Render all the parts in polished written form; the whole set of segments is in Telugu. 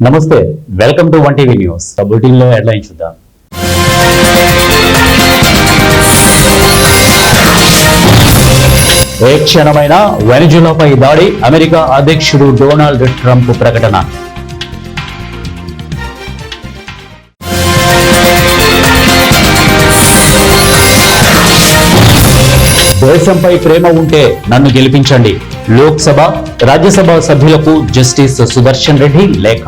నమస్తే, welcome to one TV news. Bulletin లో హెడ్లైన్ చూద్దాం. ఏ క్షణమైన వెనిజులాపై దాడి, అమెరికా అధ్యక్షుడు డొనాల్డ్ ట్రంప్ ప్రకటన. దేశంపై ప్రేమ ఉంటే నన్ను గెలిపించండి, లోక్సభ రాజ్యసభ సభ్యులకు జస్టిస్ సుదర్శన్ రెడ్డి లేఖ.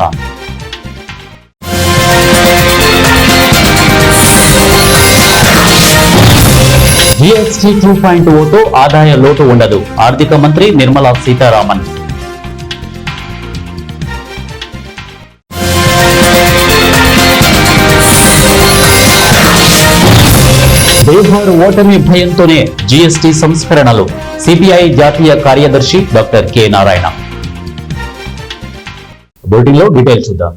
జీఎస్టీ 2.0తో ఆదాయ లోటు ఉండదు, ఆర్థిక మంత్రి నిర్మలా సీతారామన్. బీహార్ ఓటమి భయంతోనే జీఎస్టీ సంస్కరణలు, సిపిఐ జాతీయ కార్యదర్శి డాక్టర్ కె నారాయణ. బులెటిన్లో డీటెయిల్స్ చూద్దాం.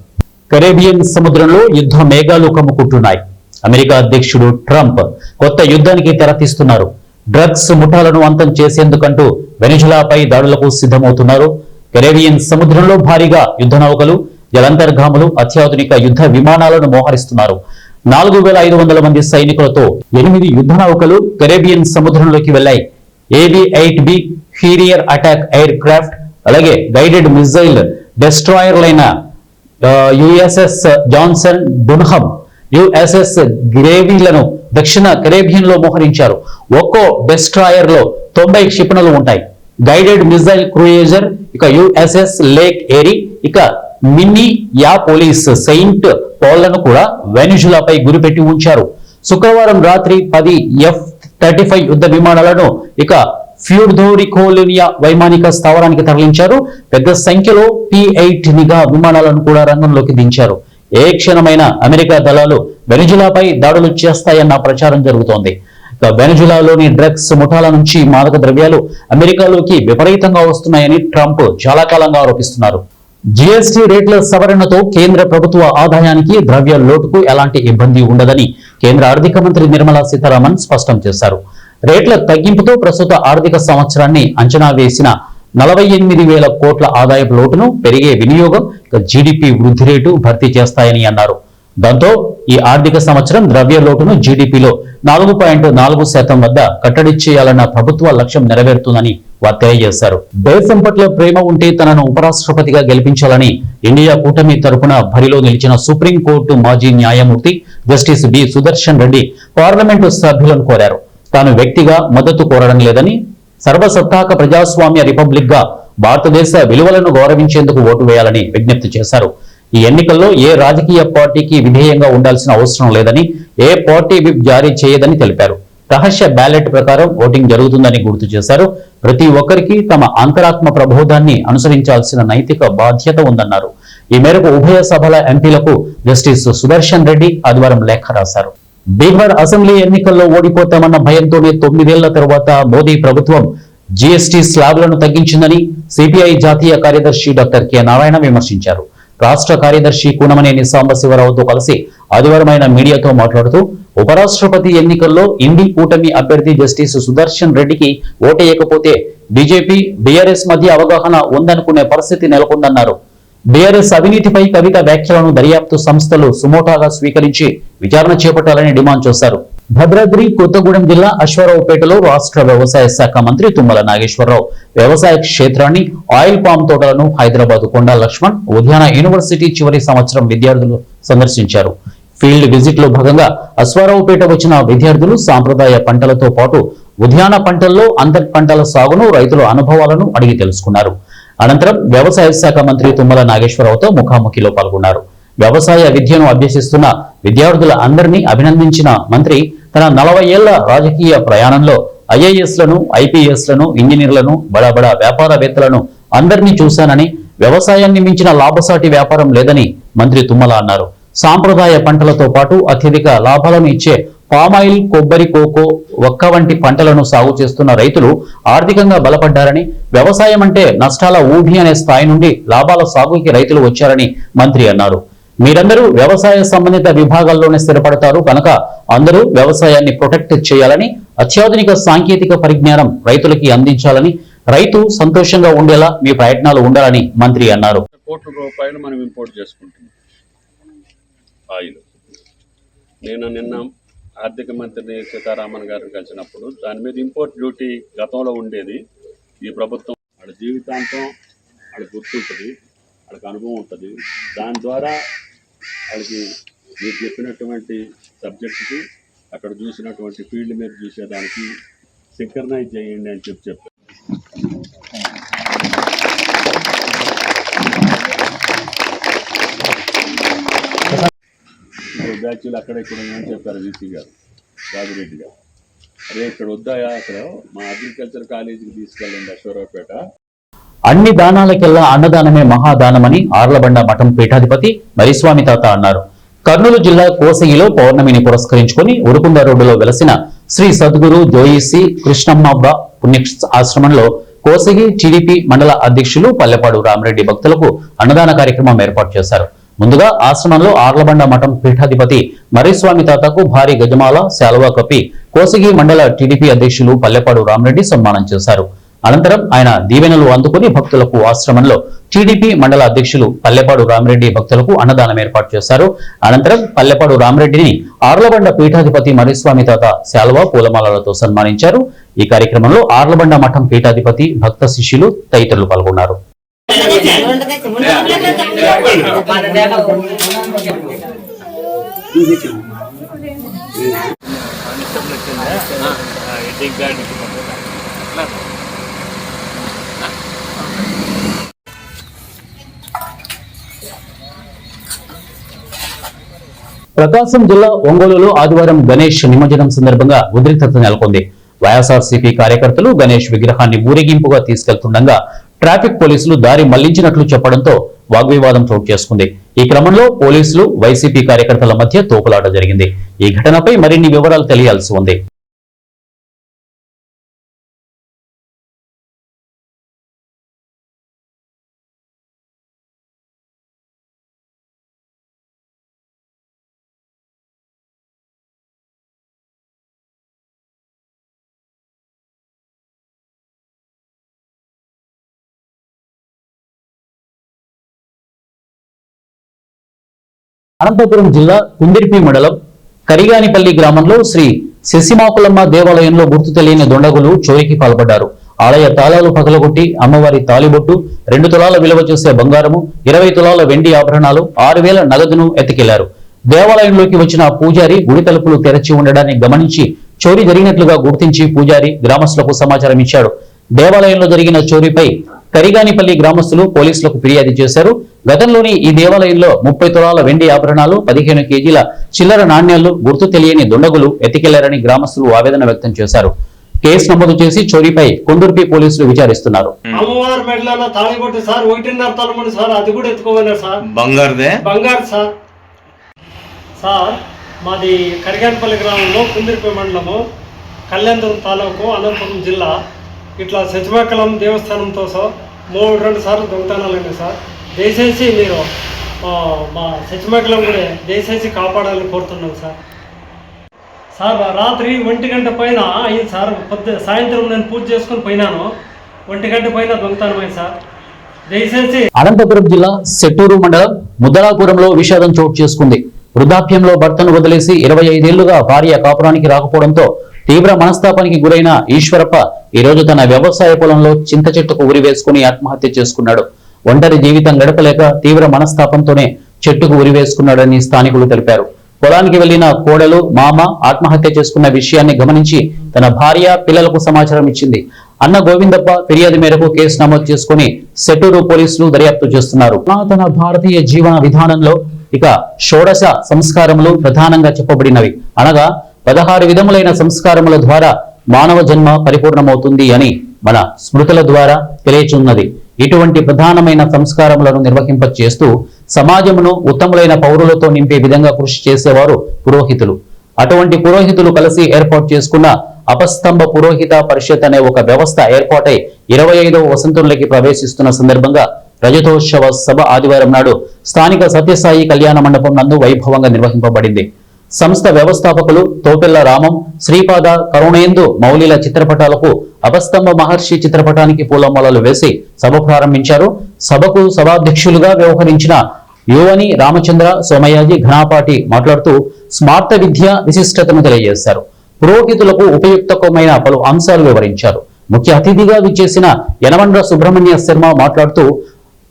కరేబియన్ సముద్రంలో యుద్ధ మేఘాలు కమ్ముకుంటున్నాయి. అమెరికా అధ్యక్షుడు ట్రంప్ కొత్త యుద్ధానికి తెరతీస్తున్నారు. డ్రగ్స్ ముఠాలను అంతం చేసేందుకంటూ వెనిజులాపై దాడులకు సిద్ధమవుతున్నారు. కరేబియన్ సముద్రంలో భారీగా యుద్ధ నౌకలు, జలాంతర్గాములు, అత్యాధునిక యుద్ధ విమానాలను మోహరిస్తున్నారు. 4500 మంది సైనికులతో 8 యుద్ధ నౌకలు కరేబియన్ సముద్రంలోకి వెళ్లాయి. AB-8B Harrier attack aircraft, అలాగే గైడెడ్ మిజైల్ డెస్ట్రాయర్లైన యుఎస్ఎస్ జాన్సన్ డున్హమ్, యుఎస్ఎస్ గ్రేవీలను దక్షిణ కరేబియన్ లో మోహరించారు. ఒక్కో డెస్ట్రాయర్ లో 90 క్షిపణులు ఉంటాయి. గైడెడ్ మిజైల్ క్రూయిజర్, ఇక యుఎస్ఎస్ లేక్ ఏరీ, ఇక మినీ యాపోలిస్ సెయింట్ పౌల్లను కూడా వెనిజులాపై గురిపెట్టి ఉంచారు. శుక్రవారం రాత్రి 10 F-35 యుద్ధ విమానాలను ఇక ఫ్యూర్దోరికోలినియా వైమానిక స్థావరానికి తరలించారు. పెద్ద సంఖ్యలో P-8 నిఘా విమానాలను కూడా రంగంలోకి దించారు. ఏ క్షణమైన అమెరికా దళాలు వెనిజులాపై దాడులు చేస్తాయన్న ప్రచారం జరుగుతోంది. వెనిజులాలోని డ్రగ్స్ ముఠాల నుంచి మాదక ద్రవ్యాలు అమెరికాలోకి విపరీతంగా వస్తున్నాయని ట్రంప్ చాలా కాలంగా ఆరోపిస్తున్నారు. జీఎస్టీ రేట్ల సవరణతో కేంద్ర ప్రభుత్వ ఆదాయానికి, ద్రవ్య లోటుకు ఎలాంటి ఇబ్బంది ఉండదని కేంద్ర ఆర్థిక మంత్రి నిర్మలా సీతారామన్ స్పష్టం చేశారు. రేట్ల తగ్గింపుతో ప్రస్తుత ఆర్థిక సంవత్సరాన్ని అంచనా వేసిన 48,000 కోట్ల ఆదాయపు లోటును, పెరిగే వినియోగం, జీడీపీ వృద్ధి రేటు భర్తీ చేస్తాయని అన్నారు. దాంతో ఈ ఆర్థిక సంవత్సరం ద్రవ్య లోటును జీడీపీలో 4.4% వద్ద కట్టడి చేయాలన్న ప్రభుత్వ లక్ష్యం నెరవేరుతుందని వారు తెలియజేశారు. దేశం పట్ల ప్రేమ ఉంటే తనను ఉపరాష్ట్రపతిగా గెలిపించాలని ఇండియా కూటమి తరపున బరిలో నిలిచిన సుప్రీంకోర్టు మాజీ న్యాయమూర్తి justice B Sudarshan Reddy parliament సభ్యులను కోరారు. తాను వ్యక్తిగా మద్దతు కోరడం లేదని, సర్వసత్తాక ప్రజాస్వామ్య రిపబ్లిక్ గా భారతదేశ విలువలను గౌరవించేందుకు ఓటు వేయాలని విజ్ఞప్తి చేశారు. ఈ ఎన్నికల్లో ఏ రాజకీయ పార్టీకి విధేయంగా ఉండాల్సిన అవసరం లేదని, ఏ పార్టీ విప్ జారీ చేయదని తెలిపారు. రహస్య బ్యాలెట్ ప్రకారం ఓటింగ్ జరుగుతుందని గుర్తు చేశారు. ప్రతి ఒక్కరికి తమ అంతరాత్మ ప్రబోధాన్ని అనుసరించాల్సిన నైతిక బాధ్యత ఉందన్నారు. ఈ మేరకు ఉభయ సభల ఎంపీలకు జస్టిస్ సుదర్శన్ రెడ్డి ఆదివారం లేఖ రాశారు. బీహార్ అసెంబ్లీ ఎన్నికల్లో ఓడిపోతామన్న భయంతోనే 9 ఏళ్ల తరువాత మోదీ ప్రభుత్వం జీఎస్టీ స్లాబ్లను తగ్గించిందని సిపిఐ జాతీయ కార్యదర్శి డాక్టర్ కె నారాయణ విమర్శించారు. రాష్ట్ర కార్యదర్శి కూనమనేని సాంబశివరావుతో కలిసి ఆదివారం ఆయన మీడియాతో మాట్లాడుతూ, ఉపరాష్ట్రపతి ఎన్నికల్లో ఇండి కూటమి అభ్యర్థి జస్టిస్ సుదర్శన్ రెడ్డికి ఓటేయకపోతే బీజేపీ, బీఆర్ఎస్ మధ్య అవగాహన ఉందనుకునే పరిస్థితి నెలకొందన్నారు. బీఆర్ఎస్ అవినీతిపై కవిత వ్యాఖ్యలను దర్యాప్తు సంస్థలు సుమోటాగా స్వీకరించి విచారణ చేపట్టాలని డిమాండ్ చేశారు. భద్రాద్రి కొత్తగూడెం జిల్లా అశ్వారావుపేటలో రాష్ట్ర వ్యవసాయ శాఖ మంత్రి తుమ్మల నాగేశ్వరరావు వ్యవసాయ క్షేత్రాన్ని, ఆయిల్ పామ్ తోటలను హైదరాబాద్ కొండా లక్ష్మణ్ ఉద్యాన యూనివర్సిటీ చివరి సంవత్సరం విద్యార్థులు సందర్శించారు. ఫీల్డ్ విజిట్ లో భాగంగా అశ్వారావుపేట వచ్చిన విద్యార్థులు సాంప్రదాయ పంటలతో పాటు ఉద్యాన పంటల్లో అంతర్ పంటల సాగును, రైతుల అనుభవాలను అడిగి తెలుసుకున్నారు. అనంతరం వ్యవసాయ శాఖ మంత్రి తుమ్మల నాగేశ్వరరావుతో ముఖాముఖిలో పాల్గొన్నారు. వ్యవసాయ విద్యను అభ్యసిస్తున్న విద్యార్థుల అందరినీ అభినందించిన మంత్రి తన 40 ఏళ్ల రాజకీయ ప్రయాణంలో ఐఏఎస్లను, ఐపీఎస్లను, ఇంజనీర్లను, బడా వ్యాపారవేత్తలను అందరినీ చూశానని, వ్యవసాయాన్ని మించిన లాభసాటి వ్యాపారం లేదని మంత్రి తుమ్మల అన్నారు. సాంప్రదాయ పంటలతో పాటు అత్యధిక లాభాలను ఇచ్చే పామాయిల్, కొబ్బరి, కోకో, ఒక్క వంటి పంటలను సాగు చేస్తున్న రైతులు ఆర్థికంగా బలపడ్డారని, వ్యవసాయం అంటే నష్టాల ఊబి అనే స్థాయి నుండి లాభాల సాగుకి రైతులు వచ్చారని మంత్రి అన్నారు. మీరందరూ వ్యవసాయ సంబంధిత విభాగాల్లోనే స్థిరపడతారు కనుక అందరూ వ్యవసాయాన్ని ప్రొటెక్ట్ చేయాలని, అత్యాధునిక సాంకేతిక పరిజ్ఞానం రైతులకి అందించాలని, రైతు సంతోషంగా ఉండేలా మీ ప్రయత్నాలు ఉండాలని మంత్రి అన్నారు. కోట్ల రూపాయలు మనం ఇంపోర్ట్ చేసుకుంటున్నాం ఆయిల్. నేను నిన్న ఆర్థిక మంత్రిని సీతారామన్ గారిని కలిసినప్పుడు దాని మీద ఇంపోర్ట్ డ్యూటీ గతంలో ఉండేది. ఈ ప్రభుత్వం వాళ్ళ జీవితాంతం వాళ్ళకి గుర్తుంటుంది, వాళ్ళకి అనుభవం ఉంటుంది. దాని ద్వారా వాళ్ళకి మీరు చెప్పినటువంటి సబ్జెక్టుకి అక్కడ చూసినటువంటి ఫీల్డ్ మీద చూసేదానికి సింక్రనైజ్ చేయండి అని చెప్పారు. బ్యాచ్లు అక్కడ ఇక్కడ ఏమని చెప్పారు వీసీ గారు, రాజిరెడ్డి గారు, అదే ఇక్కడ వద్దాయా అక్కడ మా అగ్రికల్చర్ కాలేజీకి తీసుకెళ్ళండి అశ్వరావుపేట. అన్ని దానాలకెల్లా అన్నదానమే మహాదానమని ఆర్లబండ మఠం పీఠాధిపతి మరిస్వామి తాత అన్నారు. కర్నూలు జిల్లా కోసగిలో పౌర్ణమిని పురస్కరించుకుని ఉరుకుంద రోడ్డులో వెలసిన శ్రీ సద్గురు జోయిసి కృష్ణమ్మబ్బ పుణ్య ఆశ్రమంలో కోసగి టీడీపీ మండల అధ్యక్షులు పల్లెపాడు రామరెడ్డి భక్తులకు అన్నదాన కార్యక్రమం ఏర్పాటు చేశారు. ముందుగా ఆశ్రమంలో ఆర్లబండ మఠం పీఠాధిపతి మరిస్వామి తాతకు భారీ గజమాల శాలువా కప్పి కోసగి మండల టీడీపీ అధ్యక్షులు పల్లెపాడు రామరెడ్డి సన్మానం చేశారు. అనంతరం ఆయన దీవెనలు అందుకుని భక్తులకు ఆశ్రమంలో టీడీపీ మండల అధ్యక్షులు పల్లెపాడు రామరెడ్డి భక్తులకు అన్నదానం ఏర్పాటు చేశారు. అనంతరం పల్లెపాడు రామరెడ్డిని ఆర్లబండ పీఠాధిపతి మరిస్వామి తాత శాలువా పూలమాలలతో సన్మానించారు. ఈ కార్యక్రమంలో ఆర్లబండ మఠం పీఠాధిపతి భక్త శిష్యులు తదితరులు పాల్గొన్నారు. ప్రకాశం జిల్లా ఒంగోలులో ఆదివారం గణేష్ నిమజ్జనం సందర్భంగా ఉద్రిక్తత నెలకొంది. వైఎస్ఆర్సీపీ కార్యకర్తలు గణేష్ విగ్రహాన్ని ఊరేగింపుగా తీసుకెళ్తుండగా ట్రాఫిక్ పోలీసులు దారి మళ్లించినట్లు చెప్పడంతో వాగ్వివాదం చోటు చేసుకుంది. ఈ క్రమంలో పోలీసులు వైసీపీ కార్యకర్తల మధ్య తోపులాట జరిగింది. ఈ ఘటనపై మరిన్ని వివరాలు తెలియాల్సి ఉంది. అనంతపురం జిల్లా కుందిర్పి మండలం కరిగానిపల్లి గ్రామంలో శ్రీ శశిమాకులమ్మ దేవాలయంలో గుర్తు తెలియని దొండగులు చోరీకి పాల్పడ్డారు. ఆలయ తాళాలు పగలగొట్టి అమ్మవారి తాలిబొట్టు, 2 తులాల విలువ చేసే బంగారము, 20 తులాల వెండి ఆభరణాలు, 6,000 నగదును ఎత్తుకెళ్లారు. దేవాలయంలోకి వచ్చిన పూజారి గుడి తలుపులు తెరచి ఉండడాన్ని గమనించి చోరీ జరిగినట్లుగా గుర్తించి పూజారి గ్రామస్తులకు సమాచారం ఇచ్చాడు. దేవాలయంలో జరిగిన చోరీపై కరిగానిపల్లి గ్రామస్తులు పోలీసులకు ఫిర్యాదు చేశారు. గతంలోని ఈ దేవాలయంలో 30 తులాల వెండి ఆభరణాలు, 15 కేజీల చిల్లర నాణ్యాలు గుర్తు తెలియని దుండగులు ఎత్తికెళ్లారని గ్రామస్తులు ఆవేదన వ్యక్తం చేశారు. కేసు నమోదు చేసి చోరీపై కొండూర్పి పోలీసులు విచారిస్తున్నారు. అమ్మవారి మెడలో తాళిబొట్టు సార్ 1.5 తులం సార్, అది కూడా ఎత్తుకోమన్నారు సార్. బంగారు సార్. సార్ మాది కరిగానిపల్లి గ్రామంలో కుందిరిపి మండలము, కళ్యాణదుర్గం తాలూకు, అనంతపురం జిల్లా. ఇట్లా శశిమాకులమ్మ దేవస్థానంతో 2 సార్లు దొంగతనాలండి సార్. దయచేసి మీరు మా శశిమాకులమ్మ కూడా దయచేసి కాపాడాలని కోరుతున్నాం సార్. సార్ రాత్రి 1 గంట పైన అయింది సార్. సాయంత్రం నేను పూజ చేసుకుని పోయినాను, 1 గంట పైన దొంగతనమైంది సార్. దయచేసి. అనంతపురం జిల్లా సెట్టూరు మండలం ముద్దలాపురంలో విషాదం చోటు చేసుకుంది. వృద్ధాప్యంలో భర్తను వదిలేసి 25 ఏళ్లుగా భార్య కాపురానికి రాకపోవడంతో తీవ్ర మనస్తాపానికి గురైన ఈశ్వరప్ప ఈ రోజు తన వ్యవసాయ పొలంలో చింత చెట్టుకు ఉరి వేసుకుని ఆత్మహత్య చేసుకున్నాడు. ఒంటరి జీవితం గడపలేక తీవ్ర మనస్తాపంతోనే చెట్టుకు ఉరి వేసుకున్నాడని స్థానికులు తెలిపారు. పొలానికి వెళ్లిన కోడలు మామ ఆత్మహత్య చేసుకున్న విషయాన్ని గమనించి తన భార్య పిల్లలకు సమాచారం ఇచ్చింది. అన్న గోవిందప్ప ఫిర్యాదు మేరకు కేసు నమోదు చేసుకుని సెట్టూరు పోలీసులు దర్యాప్తు చేస్తున్నారు. సనాతన భారతీయ జీవన విధానంలో ఇక షోడశ సంస్కారములు ప్రధానంగా చెప్పబడినవి. అనగా 16 విధములైన సంస్కారముల ద్వారా మానవ జన్మ పరిపూర్ణమవుతుంది అని మన స్మృతుల ద్వారా తెలియచున్నది. ఇటువంటి ప్రధానమైన సంస్కారములను నిర్వహింప చేస్తూ సమాజమును ఉత్తములైన పౌరులతో నింపే విధంగా కృషి చేసేవారు పురోహితులు. అటువంటి పురోహితులు కలిసి ఏర్పాటు చేసుకున్న అపస్తంభ పురోహిత పరిషత్ అనే ఒక వ్యవస్థ ఏర్పాటై 25వ వసంతంలోకి ప్రవేశిస్తున్న సందర్భంగా రజతోత్సవ సభ ఆదివారం నాడు స్థానిక సత్యసాయి కళ్యాణ మండపం నందు వైభవంగా నిర్వహింపబడింది. సంస్థ వ్యవస్థాపకులు తోపెల్ల రామం, శ్రీపాద, కరుణేందు మౌలిల చిత్రపటాలకు అపస్తంభ మహర్షి చిత్రపటానికి పూలమాలలు వేసి సభ ప్రారంభించారు. సభకు సభాధ్యక్షులుగా వ్యవహరించిన యువని రామచంద్ర సోమయాజి ఘనాపాటి మాట్లాడుతూ స్మార్త విద్య విశిష్టతను తెలియజేశారు. పురోహితులకు ఉపయుక్తమైన పలు అంశాలు వివరించారు. ముఖ్య అతిథిగా విచ్చేసిన యనమండ్ర సుబ్రహ్మణ్య శర్మ మాట్లాడుతూ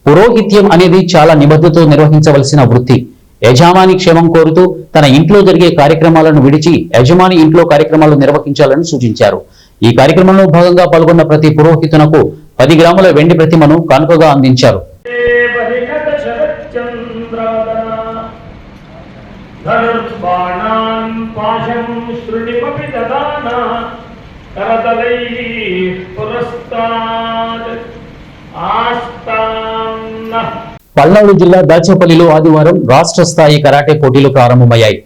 పురోహిత్యం అనేది చాలా నిబద్ధతతో నిర్వహించవలసిన వృత్తి. యజమాని క్షేమం కోరుతూ తన ఇంట్లో జరిగే కార్యక్రమాలను విడిచి యజమాని ఇంట్లో కార్యక్రమాలు నిర్వహించాలని సూచించారు. ఈ కార్యక్రమంలో భాగంగా పాల్గొన్న ప్రతి పురోహితునకు 10 గ్రాముల వెండి ప్రతిమను కానుకగా అందించారు. పల్నాడు జిల్లా దాచేపల్లిలో ఆదివారం రాష్ట్ర స్థాయి కరాటే పోటీలు ప్రారంభమయ్యాయి.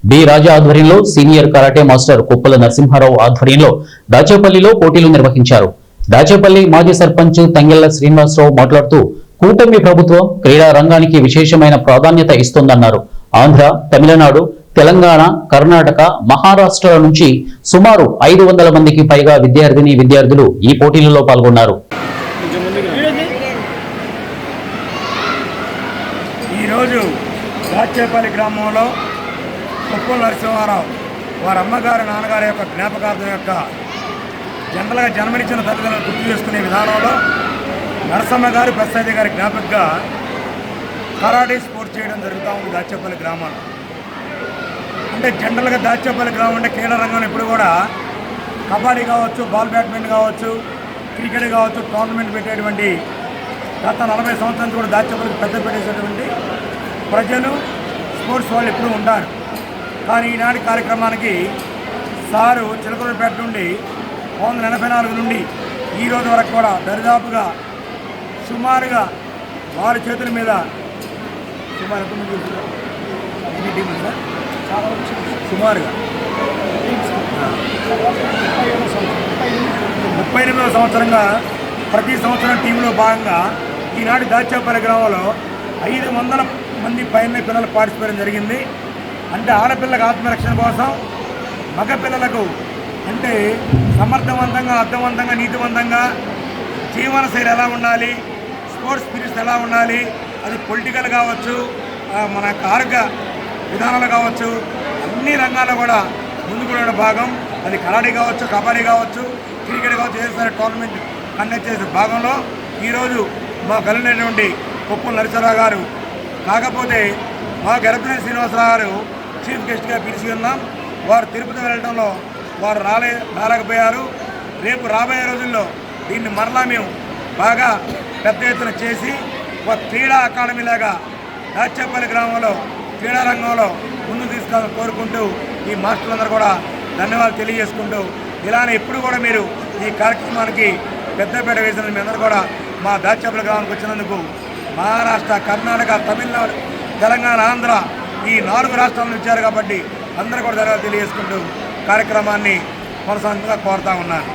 బి రాజా ఆధ్వర్యంలో సీనియర్ కరాటే మాస్టర్ కుప్పల నరసింహారావు ఆధ్వర్యంలో దాచేపల్లిలో పోటీలు నిర్వహించారు. దాచేపల్లి మాజీ సర్పంచ్ తంగెళ్ల శ్రీనివాసరావు మాట్లాడుతూ కూటమి ప్రభుత్వం క్రీడా రంగానికి విశేషమైన ప్రాధాన్యత ఇస్తోందన్నారు. ఆంధ్ర, తమిళనాడు, తెలంగాణ, కర్ణాటక, మహారాష్ట్రల నుంచి సుమారు 500 మందికి పైగా విద్యార్థులు ఈ పోటీలలో పాల్గొన్నారు. ఈరోజు దాచేపల్లి గ్రామంలో కుప్పల నరసింహారావు వారి అమ్మగారు నాన్నగారి యొక్క జ్ఞాపకార్థం యొక్క జనరల్గా జన్మనిచ్చిన తల్లిదండ్రులను గుర్తు చేసుకునే విధానంలో నరసమ్మ గారు ప్రసాద్ గారి జ్ఞాపకగా కరాటే స్పోర్ట్స్ చేయడం జరుగుతూ ఉంది దాచేపల్లి గ్రామంలో. అంటే జనరల్గా దాచేపల్లి గ్రామం అంటే క్రీడా రంగంలో ఇప్పుడు కూడా కబడ్డీ కావచ్చు, బాల్ బ్యాడ్మింటన్ కావచ్చు, క్రికెట్ కావచ్చు టోర్నమెంట్ పెట్టేటువంటి గత 40 సంవత్సరాల నుంచి కూడా దాచేపల్లికి పెద్ద పెట్టేసేటువంటి ప్రజలు స్పోర్ట్స్ వాళ్ళు ఎప్పుడూ ఉంటారు. కానీ ఈనాటి కార్యక్రమానికి సారు చిలకలూరుపేట నుండి 1984 నుండి ఈ రోజు వరకు కూడా దరిదాపుగా సుమారుగా వారి చేతుల మీద సుమారుగా 38వ సంవత్సరంగా ప్రతి సంవత్సరం టీంలో భాగంగా ఈనాటి దాచేపల్లి గ్రామంలో 500 మంది పైన పిల్లలు పార్టిసిపేట్ జరిగింది. అంటే ఆడపిల్లలకు ఆత్మరక్షణ కోసం, మగపిల్లలకు అంటే సమర్థవంతంగా, అర్థవంతంగా, నీతివంతంగా జీవనశైలి ఎలా ఉండాలి, స్పోర్ట్స్ స్పిరిట్స్ ఎలా ఉండాలి, అది పొలిటికల్ కావచ్చు, మన ఆరోగ్య విధానాలు కావచ్చు, అన్ని రంగాల్లో కూడా ముందుకు భాగం. అది కరాటే కావచ్చు, కబడ్డీ కావచ్చు, క్రికెట్ కావచ్చు, ఏదైనా టోర్నమెంట్ కండక్ట్ చేసే భాగంలో ఈరోజు మా కలిగినటువంటి కుప్పల నరసింహారావు గారు, కాకపోతే మా గరపనేని శ్రీనివాసరావు గారు చీఫ్ గెస్ట్గా పిలిచి ఉన్నాం. వారు తిరుపతి వెళ్ళడంలో వారు రాలేకపోయారు. రేపు రాబోయే రోజుల్లో దీన్ని మరలా మేము బాగా పెద్ద ఎత్తున చేసి ఒక క్రీడా అకాడమీలాగా దాచేపల్లి గ్రామంలో క్రీడా రంగంలో ముందుకు తీసుకోవాలని కోరుకుంటూ ఈ మాస్టర్లందరూ కూడా ధన్యవాదాలు తెలియజేసుకుంటూ ఇలానే ఎప్పుడు కూడా మీరు ఈ కార్యక్రమానికి పెద్దపేట వేసిన మీ అందరూ కూడా మా దాచేపల్లి గ్రామానికి వచ్చినందుకు మహారాష్ట్ర, కర్ణాటక, తమిళనాడు, తెలంగాణ, ఆంధ్ర ఈ 4 రాష్ట్రాలను ఇచ్చారు కాబట్టి అందరూ కూడా ధన్యవాదాలు తెలియజేసుకుంటూ కార్యక్రమాన్ని కొనసాగింపుగా కోరుతా ఉన్నాను.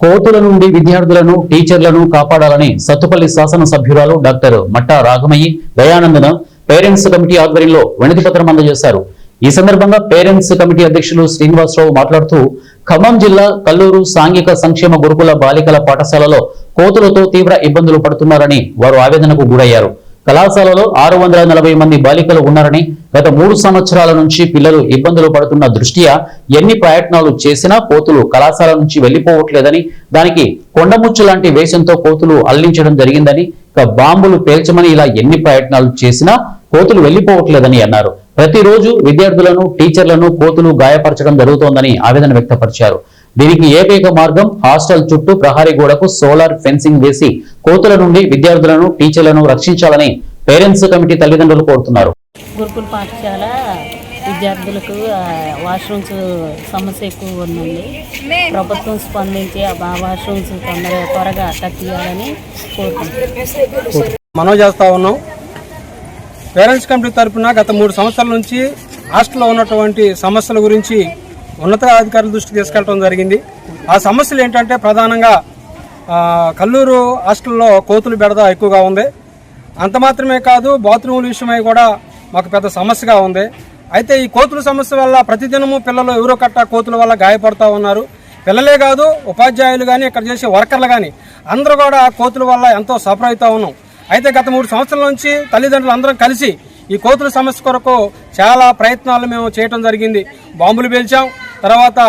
కోతుల నుండి విద్యార్థులను, టీచర్లను కాపాడాలని సత్తుపల్లి శాసనసభ్యురాలు డాక్టర్ మట్టా రాఘమయ్యి దయానందన పేరెంట్స్ కమిటీ ఆధ్వర్యంలో వినతి పత్రం అందజేశారు. ఈ సందర్భంగా పేరెంట్స్ కమిటీ అధ్యక్షులు శ్రీనివాసరావు మాట్లాడుతూ ఖమ్మం జిల్లా కల్లూరు సాంఘిక సంక్షేమ గురుకుల బాలికల పాఠశాలలో కోతులతో తీవ్ర ఇబ్బందులు పడుతున్నారని వారు ఆవేదనకు గురయ్యారు. కళాశాలలో 640 మంది బాలికలు ఉన్నారని, గత 3 సంవత్సరాల నుంచి పిల్లలు ఇబ్బందులు పడుతున్న దృష్ట్యా ఎన్ని ప్రయత్నాలు చేసినా కోతులు కళాశాల నుంచి వెళ్లిపోవట్లేదని, దానికి కొండముచ్చు లాంటి వేషంతో కోతులు అల్లించడం జరిగిందని, బాంబులు పేల్చమని ఇలా ఎన్ని ప్రయత్నాలు చేసినా కోతులు వెళ్లిపోవట్లేదని అన్నారు. ప్రతిరోజు విద్యార్థులను, టీచర్లను కోతులు గాయపరచడం జరుగుతోందని ఆవేదన వ్యక్తపరిచారు. దీనికి ఏకైక మార్గం హాస్టల్ చుట్టూ ప్రహరీ గోడకు సోలార్ ఫెన్సింగ్ వేసి కోతుల నుండి విద్యార్థులను, టీచర్లను రక్షించాలని పేరెంట్స్ కమిటీ తల్లిదండ్రులు కోరుతున్నారు. గురుకుల పాఠశాల విద్యార్థులకు వాష్రూమ్స్ సమస్య ఎక్కువ ఉందండి. ప్రభుత్వం స్పందించి ఆ వాష్రూమ్స్ త్వరగా కట్టియాలని కోరుకుంటున్నాం. మనం చేస్తా ఉన్నాం. పేరెంట్స్ కమిటీ తరఫున గత 3 సంవత్సరాల నుంచి హాస్టల్లో ఉన్నటువంటి సమస్యల గురించి ఉన్నతాధికారుల దృష్టికి తీసుకెళ్ళడం జరిగింది. ఆ సమస్యలు ఏంటంటే ప్రధానంగా కల్లూరు హాస్టల్లో కోతులు బెడద ఎక్కువగా ఉంది. అంత మాత్రమే కాదు, బాత్రూముల విషయమై కూడా మాకు పెద్ద సమస్యగా ఉంది. అయితే ఈ కోతుల సమస్య వల్ల ప్రతిదినము పిల్లలు ఎవరో కట్ట కోతుల వల్ల గాయపడుతూ ఉన్నారు. పిల్లలే కాదు, ఉపాధ్యాయులు కానీ, ఇక్కడ చేసే వర్కర్లు కానీ అందరూ కూడా కోతుల వల్ల ఎంతో సఫర్ అవుతూ ఉన్నాం. అయితే గత 3 సంవత్సరాల నుంచి తల్లిదండ్రులు అందరం కలిసి ఈ కోతుల సమస్య కొరకు చాలా ప్రయత్నాలు మేము చేయడం జరిగింది. బాంబులు పేల్చాం, తర్వాత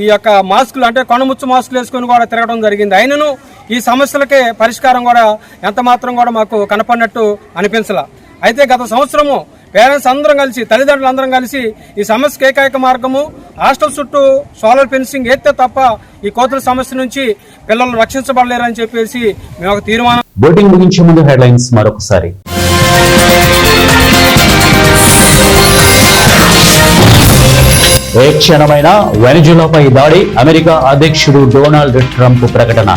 ఈ యొక్క మాస్కులు అంటే కొండముచ్చు మాస్కులు వేసుకొని కూడా తిరగడం జరిగింది. అయినను ఈ సమస్యలకే పరిష్కారం కూడా ఎంత మాత్రం కూడా మాకు కనపడినట్టు అనిపించలా. అయితే గత సంవత్సరము పేరెంట్స్ అందరం కలిసి, తల్లిదండ్రులు అందరం కలిసి ఈ సమస్యకు ఏకైక మార్గము హాస్టల్ చుట్టూ సోలార్ ఫెన్సింగ్ ఎత్తే తప్ప ఈ కోతుల సమస్య నుంచి పిల్లలు రక్షించబడలేరని చెప్పేసి మేము ఒక తీర్మానం. బోటింగ్ ముగించే ముందు హెడ్లైన్స్ మరొకసారి. ఏ క్షణమైన వెనిజులాపై దాడి, అమెరికా అధ్యక్షుడు డొనాల్డ్ ట్రంప్ ప్రకటన.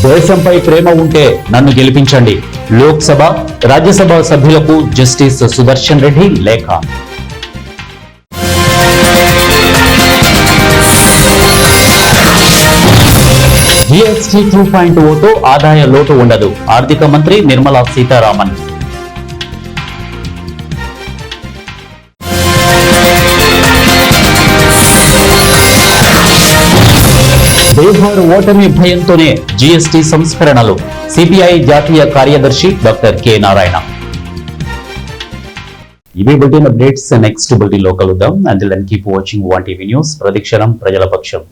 దేశంపై ప్రేమ ఉంటే నన్ను గెలిపించండి, లోక్సభ రాజ్యసభ సభ్యులకు జస్టిస్ సుదర్శన్ రెడ్డి లేఖ. జీఎస్టీ 2.0తో ఆదాయ లోటు ఉండదు, ఆర్థిక మంత్రి నిర్మలా సీతారామన్. బీహార్ ఓటమి భయంతోనే జీఎస్టీ సంస్కరణలు, సిపిఐ జాతీయ కార్యదర్శి డాక్టర్ కె నారాయణ. ఇవి బులెటిన్ అప్డేట్స్. నెక్స్ట్ బులెటిన్ లో కలుద్దాం. Until then keep watching 1 TV news. ప్రతిక్షణం ప్రజల పక్షం.